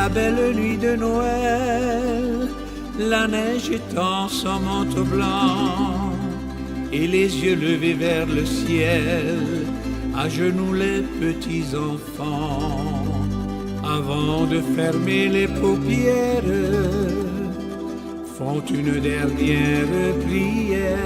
la belle nuit de Noël, la neige étend son manteau blanc et les yeux levés vers le ciel, à genoux les petits enfants, avant de fermer les paupières, font une dernière prière.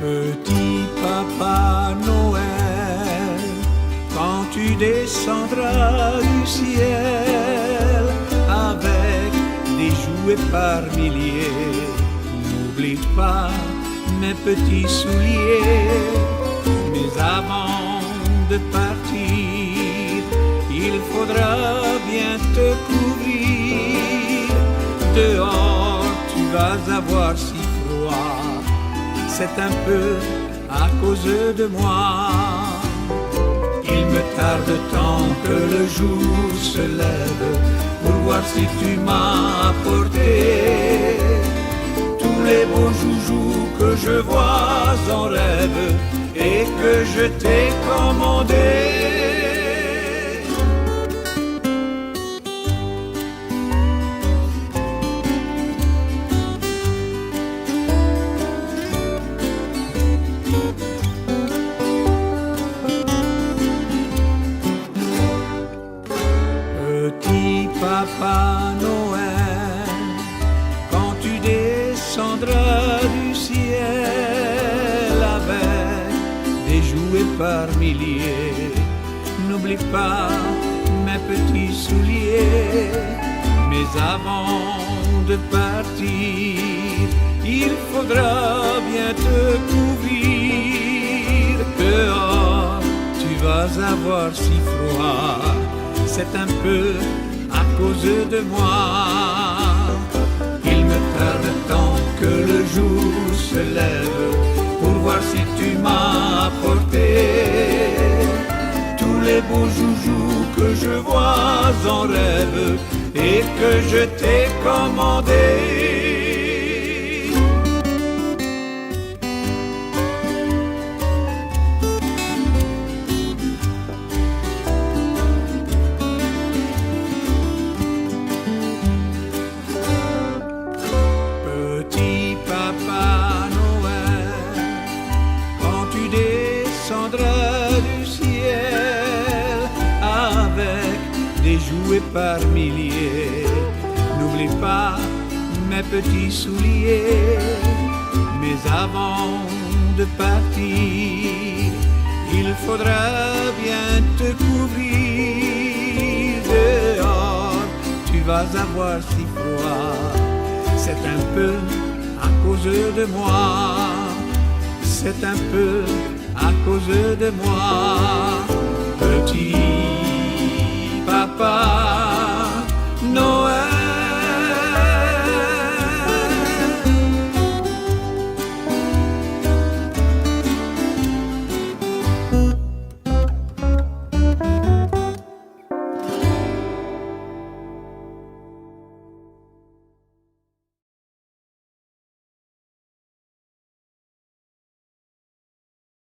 Petit Papa Noël, quand tu descendras du ciel avec des jouets par milliers, n'oublie pas mes petits souliers. Mais avant de partir, il faudra bien te couvrir. Dehors, tu vas avoir si froid, c'est un peu à cause de moi. Il me tarde tant que le jour se lève pour voir si tu m'as apporté tous les beaux joujoux que je vois en rêve et que je t'ai commandé. Petit Papa Noël, quand tu descendras du ciel avec des jouets par milliers, n'oublie pas mes petits souliers. Mais avant de partir, il faudra bien te couvrir. Dehors, tu vas avoir si froid, c'est un peu à cause de moi. Il me tarde tant que le jour se lève pour voir si tu m'as apporté tous les beaux joujoux que je vois en rêve et que je t'ai commandé. Petit Papa Noël, quand tu descendras du ciel avec des jouets par milliers, n'oublie pas mes petits souliers. Mais avant de partir, il faudra bien te couvrir. Dehors, tu vas avoir si froid, c'est un peu à cause de moi, c'est un peu à cause de moi. Petit Papa